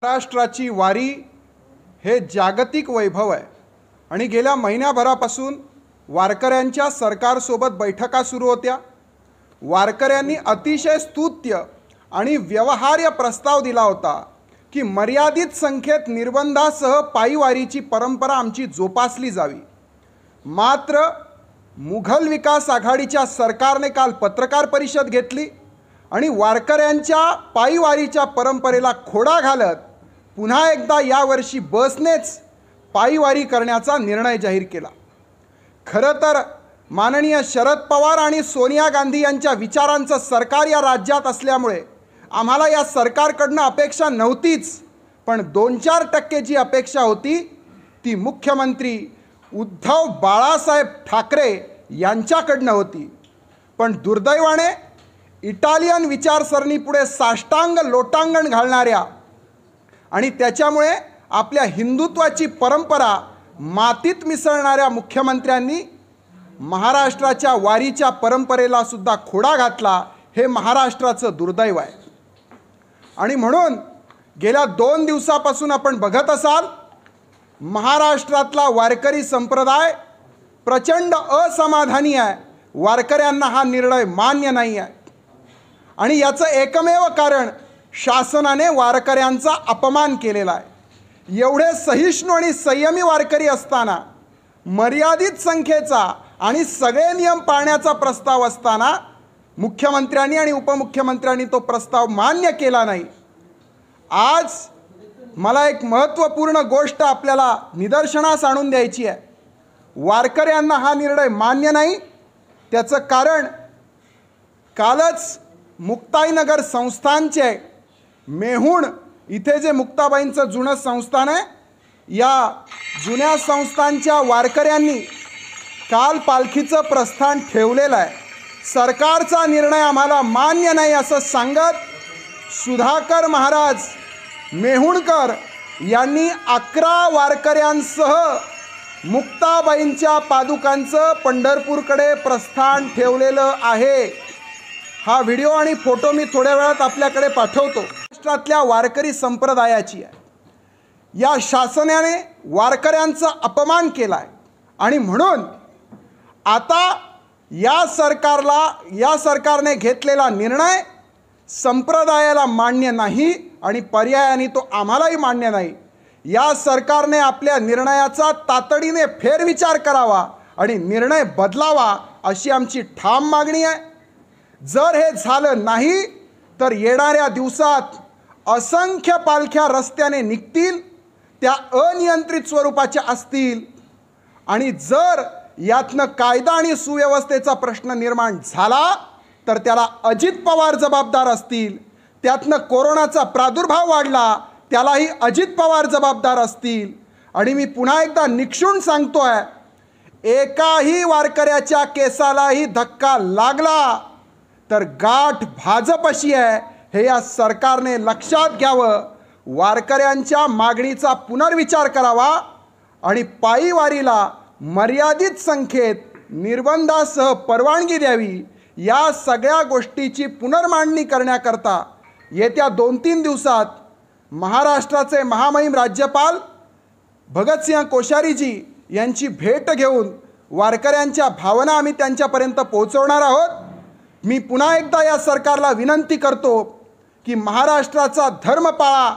महाराष्ट्राची वारी हे जागतिक वैभव आहे आणि गेल्या महिन्याभरापासून वारकऱ्यांच्या सरकारसोबत बैठका सुरू होत्या। वारकऱ्यांनी अतिशय स्तुत्य आणि व्यवहार्य प्रस्ताव दिला होता की मर्यादित संख्येत निर्बंधासह पायीवारीची परंपरा आमची जोपासली जावी। मात्र मुघल विकास आघाडीच्या सरकारने काल पत्रकार परिषद घेतली आणि वारकऱ्यांच्या पायीवारीच्या परंपरेला खोडा घालत पुन्हा एकदा यावर्षी बसनेच पायीवारी करण्याचा निर्णय जाहीर केला। खरं तर माननीय शरद पवार आणि सोनिया गांधी यांच्या विचारांचं सरकार या राज्यात असल्यामुळे आम्हाला या सरकारकडनं अपेक्षा नव्हतीच, पण 2-4% जी अपेक्षा होती ती मुख्यमंत्री उद्धव बाळासाहेब ठाकरे यांच्याकडनं होती। पण दुर्दैवाने इटालियन विचारसरणीपुढे साष्टांग लोटांगण घालणाऱ्या आणि त्याच्यामुळे आपल्या हिंदुत्वाची परंपरा मातीत मिसळणाऱ्या मुख्यमंत्र्यांनी महाराष्ट्राच्या वारीच्या परंपरेला सुद्धा खोडा घातला। हे महाराष्ट्राचं दुर्दैव आहे आणि म्हणून गेल्या 2 दिवसापासून आपण बघत असाल महाराष्ट्रातला वारकरी संप्रदाय प्रचंड असमाधानी आहे। वारकऱ्यांना हा निर्णय मान्य नाही आहे आणि याचं एकमेव कारण शासनाने वारकऱ्यांचा अपमान केलेला आहे। एवढे सहिष्णू आणि संयमी वारकरी असताना, मर्यादित संख्येचा आणि सगळे नियम पाळण्याचा प्रस्ताव असताना मुख्यमंत्र्यांनी आणि उपमुख्यमंत्र्यांनी तो प्रस्ताव मान्य केला नाही। आज मला एक महत्त्वपूर्ण गोष्ट आपल्याला निदर्शनास आणून द्यायची आहे। वारकऱ्यांना हा निर्णय मान्य नाही, त्याचं कारण कालच मुक्ताईनगर संस्थानचे मेहुण इथे जे मुक्ताबाईंचं जुनं संस्थान आहे, या जुन्या संस्थानच्या वारकऱ्यांनी काल पालखीचं प्रस्थान ठेवलेलं आहे। सरकारचा निर्णय आम्हाला मान्य नाही असं सांगत सुधाकर महाराज मेहुणकर यांनी 11 वारकऱ्यांसह मुक्ताबाईंच्या पादुकांचं पंढरपूरकडे प्रस्थान ठेवलेलं आहे। हा व्हिडिओ आणि फोटो मी थोड्या वेळात आपल्याकडे पाठवतो। महाराष्ट्रातल्या वारकरी संप्रदायाची आहे। या शासनाने वारकऱ्यांचा अपमान केला आहे आणि म्हणून आता या सरकारने घेतलेला निर्णय संप्रदायाला मान्य नाही आणि पर्यायाने तो आम्हालाही मान्य नाही। या सरकारने आपल्या निर्णयाचा तातडीने फेरविचार करावा आणि निर्णय बदलावा अशी आमची ठाम मागणी आहे। जर हे झालं नाही तर येणाऱ्या दिवसात असंख्य पालख्या रस्त्याने निघतील, त्या अनियंत्रित स्वरूपाच्या असतील आणि जर यातनं कायदा आणि सुव्यवस्थेचा प्रश्न निर्माण झाला तर त्याला अजित पवार जबाबदार असतील। त्यातनं कोरोनाचा प्रादुर्भाव वाढला त्यालाही अजित पवार जबाबदार असतील। आणि मी पुन्हा एकदा निक्षून सांगतोय, एकाही वारकऱ्याच्या केसालाही धक्का लागला तर गाठ भाजपशी आहे हे या सरकारने लक्षात घ्यावं। वारकऱ्यांच्या मागणीचा पुनर्विचार करावा आणि पायीवारीला मर्यादित संख्येत निर्बंधासह परवानगी द्यावी। या सगळ्या गोष्टीची पुनर्मांडणी करण्याकरता येत्या 2-3 दिवसात महाराष्ट्राचे महामहिम राज्यपाल भगतसिंह कोश्यारीजी यांची भेट घेऊन वारकऱ्यांच्या भावना आम्ही त्यांच्यापर्यंत पोहोचवणार आहोत। मी पुन्हा एकदा या सरकारला विनंती करतो की महाराष्ट्राचा धर्म पाळा,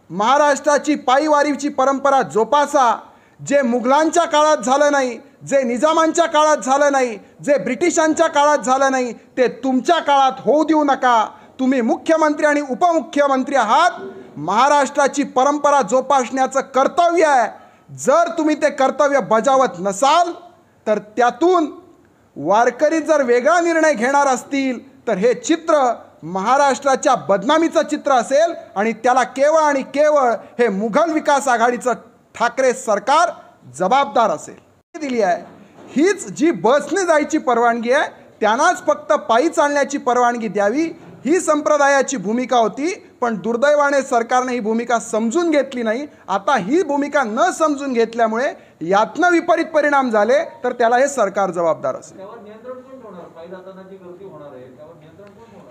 महाराष्ट्राची पायीवारीची परंपरा जोपासा। जे मुघलांच्या काळात झालं नाही, जे निजामांच्या काळात झालं नाही, जे ब्रिटिशांच्या काळात झालं नाही, ते तुमच्या काळात होऊ देऊ नका। तुम्ही मुख्यमंत्री आणि उपमुख्यमंत्री आहात, महाराष्ट्राची परंपरा जोपासण्याचं कर्तव्य आहे। जर तुम्ही ते कर्तव्य बजावत नसाल तर त्यातून वारकरी जर वेगळा निर्णय घेणार असतील तर हे चित्र महाराष्ट्राच्या बदनामीचं चित्र असेल आणि त्याला केवळ आणि केवळ हे मुघल विकास आघाडीचं ठाकरे सरकार जबाबदार असेल। दिली आहे हीच जी बसने जायची परवानगी आहे त्यांनाच फक्त पायी चालण्याची परवानगी द्यावी, ही संप्रदायाची भूमिका होती। पण दुर्दैवाने सरकारने ही भूमिका समजून घेतली नाही। आता ही भूमिका न समजून घेतल्यामुळे यातनं विपरीत परिणाम झाले तर त्याला हे सरकार जबाबदार असेल।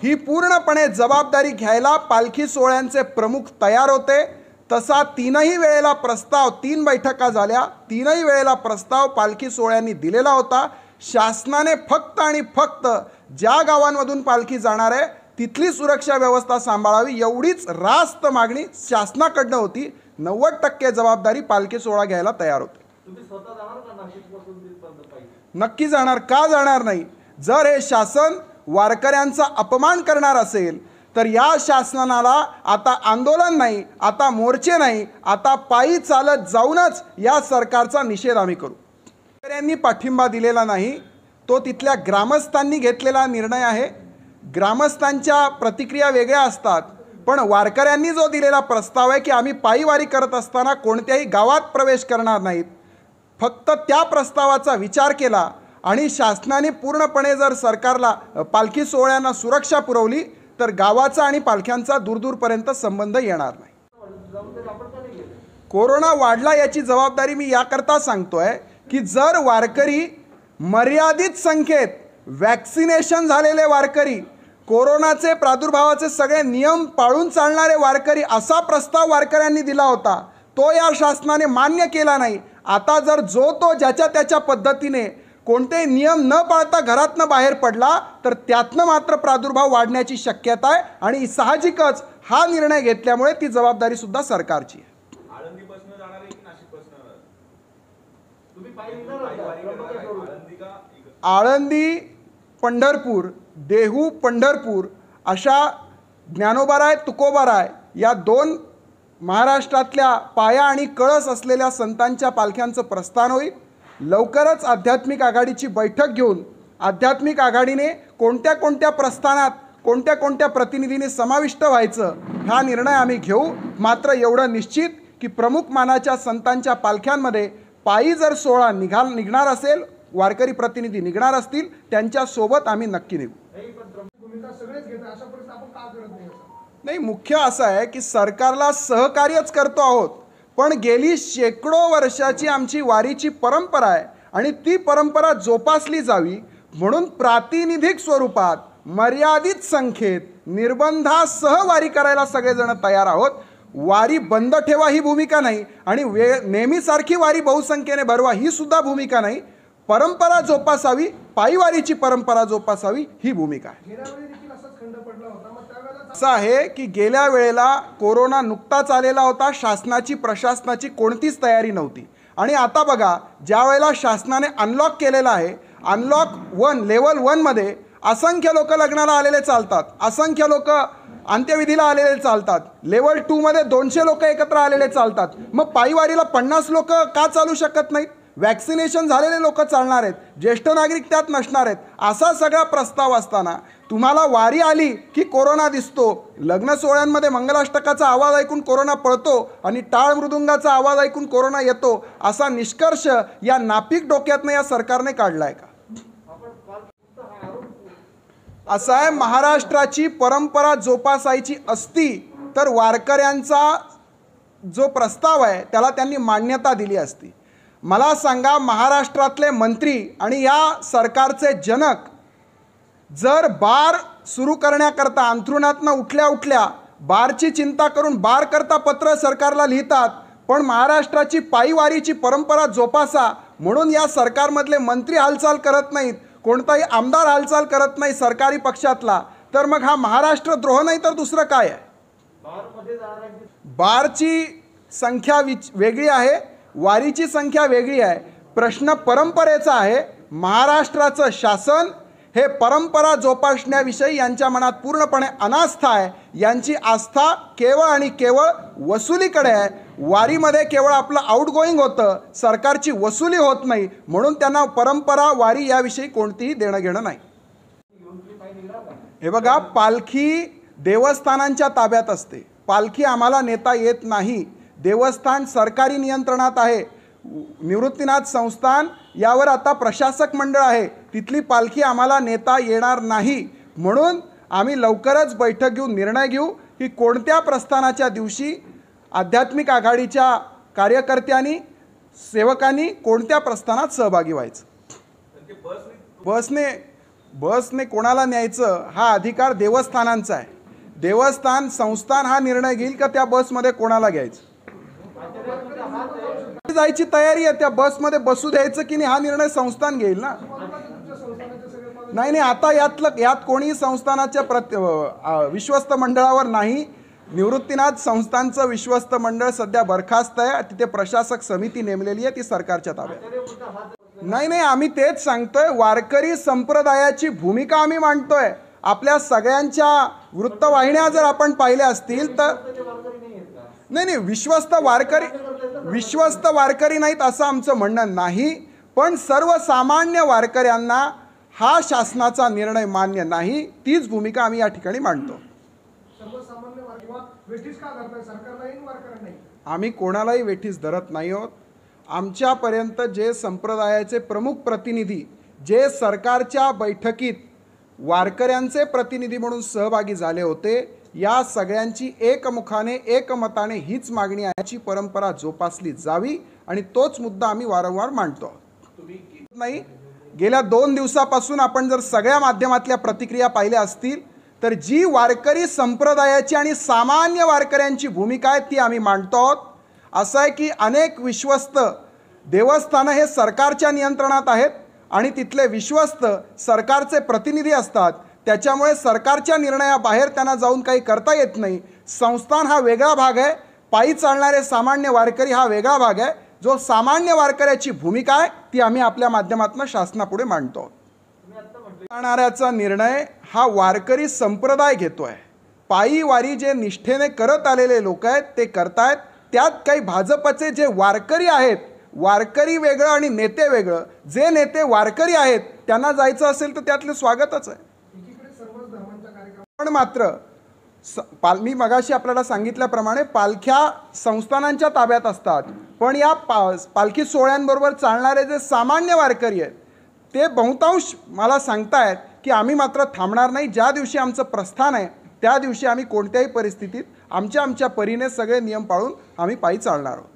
ही पूर्णपणे जबाबदारी घ्यायला पालखी सोहळ्यांचे प्रमुख तयार होते। तसा तीनही वेळेला प्रस्ताव, 3 बैठका झाल्या, तीनही वेळेला प्रस्ताव पालखी सोहळ्यांनी दिलेला होता. शासनाने फक्त आणि फक्त ज्या गावांमधून पालखी जाणार आहे तिथली सुरक्षा व्यवस्था सांभाळावी एवढीच रास्त मागणी शासनाकडनं होती. 90% जबाबदारी पालखी सोहळा घ्यायला तयार होते. नक्की जाणार, का जाणार नाही? जर हे शासन वारकऱ्यांचा अपमान करणार असेल तर या शासनाला आता आंदोलन नाही, आता मोर्चे नाही, आता पायी चालत जाऊनच या सरकारचा निषेध आम्ही करू. वारकऱ्यांनी पाठिंबा दिलेला नाही, तो तिथल्या ग्रामस्थांनी घेतलेला निर्णय आहे. ग्रामस्थांच्या प्रतिक्रिया वेगळ्या असतात, पण वारकऱ्यांनी जो दिलेला प्रस्ताव आहे की आम्ही पायीवारी करत असताना कोणत्याही गावात प्रवेश करणार नाहीत, फक्त त्या प्रस्तावाचा विचार केला आणि शासनाने पूर्णपणे जर सरकारला पालखी सोहळ्यांना सुरक्षा पुरवली तर गावाचा आणि पालख्यांचा दूरदूरपर्यंत संबंध येणार नाही. कोरोना वाढला याची जबाबदारी मी याकरता सांगतोय की जर वारकरी मर्यादित संख्येत वॅक्सिनेशन झालेले वारकरी, कोरोनाचे प्रादुर्भावाचे सगळे नियम पाळून चालणारे वारकरी असा प्रस्ताव वारकऱ्यांनी दिला होता, तो या शासनाने मान्य केला नाही. आता जर जो तो ज्याच्या त्याच्या पद्धतीने कोणतेही नियम न पाळता घरातनं बाहेर पडला तर त्यातनं मात्र प्रादुर्भाव वाढण्याची शक्यता आहे आणि साहजिकच हा निर्णय घेतल्यामुळे ती जबाबदारी सुद्धा सरकारची आहे. आळंदी पंढरपूर, देहू पंढरपूर अशा ज्ञानोबाराय तुकोबाराय या 2 महाराष्ट्रातल्या पाया आणि कळस असलेल्या संतांच्या पालख्यांचं प्रस्थान होईल. लवकरच आध्यात्मिक आघाडीची बैठक घेऊन आध्यात्मिक आघाडीने कोणत्या कोणत्या प्रस्थानात कोणत्या कोणत्या प्रतिनिधींनी समाविष्ट व्हायचं हा निर्णय आम्ही घेऊ. मात्र एवढं निश्चित की प्रमुख मानाच्या संतांच्या पालख्यांमध्ये पायी जर सोहळा निघणार असेल, वारकरी प्रतिनिधी निघणार असतील, त्यांच्यासोबत आम्ही नक्की निघू. नाही, मुख्य असं आहे की सरकारला सहकार्यच करतो आहोत, पण गेली शेकडो वर्षाची आमची वारीची परंपरा आहे आणि ती परंपरा जोपासली जावी म्हणून प्रातिनिधिक स्वरूपात मर्यादित संख्येत निर्बंधासह वारी करायला सगळेजण तयार आहोत. वारी बंद ठेवा ही भूमिका नाही आणि नेहमीसारखी वारी बहुसंख्येने भरवा ही सुद्धा भूमिका नाही. परंपरा जोपासावी, पायीवारीची परंपरा जोपासावी ही भूमिका आहे. असं आहे की गेल्या वेळेला कोरोना नुकताच आलेला होता, शासनाची प्रशासनाची कोणतीच तयारी नव्हती आणि आता बघा ज्या वेळेला शासनाने अनलॉक केलेला आहे, अनलॉक 1 लेवल 1मध्ये असंख्य लोक लग्नाला आलेले चालतात, असंख्य लोक अंत्यविधीला आलेले चालतात. लेवल 2मध्ये 200 लोक एकत्र आलेले चालतात. मग पायीवारीला 50 लोक का चालू शकत नाहीत? वॅक्सिनेशन झालेले लोक चालणार आहेत, ज्येष्ठ नागरिक त्यात नसणार आहेत. असा सगळा प्रस्ताव असताना तुम्हाला वारी आली की कोरोना दिसतो, लग्न सोहळ्यांमध्ये मंगलाष्टकाचा आवाज ऐकून कोरोना पळतो आणि टाळ मृदुंगाचा आवाज ऐकून कोरोना येतो, असा निष्कर्ष या नापीक डोक्यातनं या सरकारने काढलाय का? असं आहे, महाराष्ट्राची परंपरा जोपासायची असती तर वारकऱ्यांचा जो प्रस्ताव आहे त्याला त्यांनी मान्यता दिली असती. मला सांगा, महाराष्ट्रातले मंत्री आणि या सरकारचे जनक जर बार सुरू करण्याकरता अंथरुणातनं उठल्या उठल्या बारची चिंता करून बार करता पत्र सरकारला लिहितात, पण महाराष्ट्राची पायीवारीची परंपरा जोपासा म्हणून या सरकारमधले मंत्री हालचाल करत नाहीत, कोणताही आमदार हालचाल करत नाही सरकारी पक्षातला, तर मग हा महाराष्ट्र द्रोह नाही तर दुसरं काय आहे? बारची संख्या वेगळी आहे, वारीची संख्या वेगळी आहे. प्रश्न परंपरेचा आहे. महाराष्ट्राचं शासन हे परंपरा जोपासण्याविषयी यांच्या मनात पूर्णपणे अनास्था आहे. यांची आस्था केवळ आणि केवळ वसुलीकडे आहे. वारीमध्ये केवळ आपलं आउटगोईंग होतं, सरकारची वसुली होत नाही, म्हणून त्यांना परंपरा वारी याविषयी कोणतीही देणं घेणं नाही. हे बघा, पालखी देवस्थानांच्या ताब्यात असते, पालखी आम्हाला नेता येत नाही. देवस्थान सरकारी नियंत्रणात आहे. निवृत्तीनाथ संस्थान यावर आता प्रशासक मंडळ आहे, तिथली पालखी आम्हाला नेता येणार नाही. म्हणून आम्ही लवकरच बैठक घेऊन निर्णय घेऊ की कोणत्या प्रस्थानाच्या दिवशी आध्यात्मिक आघाडीच्या कार्यकर्त्यांनी सेवकांनी कोणत्या प्रस्थानात सहभागी व्हायचं. बसने कोणाला न्यायचं हा अधिकार देवस्थानांचा आहे. देवस्थान संस्थान हा निर्णय घेईल का त्या बसमध्ये कोणाला घ्यायचं. जायची तयारी आहे, त्या बसमध्ये बसू द्यायचं की नाही हा निर्णय संस्थान घेईल ना. नाही, आता यात कोणीही संस्थानाच्या विश्वस्त मंडळावर नाही. निवृत्तीनाथ संस्थांचं विश्वस्त मंडळ सध्या बरखास्त आहे. तिथे प्रशासक समिती नेमलेली आहे, ती सरकारच्या ताब्यात. नाही, आम्ही तेच सांगतोय. वारकरी संप्रदायाची भूमिका आम्ही मांडतोय. आपल्या सगळ्यांच्या वृत्तवाहिन्या जर आपण पाहिल्या असतील तर नाही, विश्वस्त वारकरी नाहीत असं आमचं म्हणणं नाही. पण सर्वसामान्य वारकऱ्यांना हा शासनाचा निर्णय मान्य नाही, तीच भूमिका आम्ही या ठिकाणी मांडतो. आम्ही कोणालाही वेठीस धरत नाही आहोत. आमच्यापर्यंत जे संप्रदायाचे प्रमुख प्रतिनिधी, जे सरकारच्या बैठकीत वारकऱ्यांचे प्रतिनिधी म्हणून सहभागी झाले होते, या सगळ्यांची एकमुखाने एकमताने हीच मागणी आहे, याची परंपरा जोपासली जावी आणि तोच मुद्दा आम्ही वारंवार मांडतो. नाही, गेल्या 2 दिवसापासून आपण जर सगळ्या माध्यमातल्या प्रतिक्रिया पाहिल्या असतील तर जी वारकरी संप्रदायाची आणि सामान्य वारकऱ्यांची भूमिका आहे ती आम्ही मांडतो आहोत. असं आहे की अनेक विश्वस्त देवस्थानं हे सरकारच्या नियंत्रणात आहेत आणि तिथले विश्वस्त सरकारचे प्रतिनिधी असतात. त्याच्यामुळे सरकारच्या निर्णयाबाहेर त्यांना जाऊन काही करता येत नाही. संस्थान हा वेगळा भाग आहे, पायी चालणारे सामान्य वारकरी हा वेगळा भाग आहे. जो सामान्य वारकऱ्याची भूमिका आहे ती आम्ही आपल्या माध्यमातून शासनापुढे मांडतो. जाणाऱ्याचा निर्णय हा वारकरी संप्रदाय घेतोय. पायी वारी जे निष्ठेने करत आलेले लोक आहेत ते करतायत. त्यात काही भाजपचे जे वारकरी आहेत, वारकरी वेगळं आणि नेते वेगळं, जे नेते वारकरी आहेत त्यांना जायचं असेल तर त्यातलं स्वागतच आहे. पण मात्र मी मगाशी आपल्याला सांगितल्याप्रमाणे पालख्या संस्थानांच्या ताब्यात असतात. पण या पालखी सोहळ्यांबरोबर चालणारे जे सामान्य वारकरी आहेत ते बहुतांश मला सांगतायत की आम्ही मात्र थांबणार नाही. ज्या दिवशी आमचं प्रस्थान आहे त्या दिवशी आम्ही कोणत्याही परिस्थितीत आमच्या परीने सगळे नियम पाळून आम्ही पायी चालणार आहोत.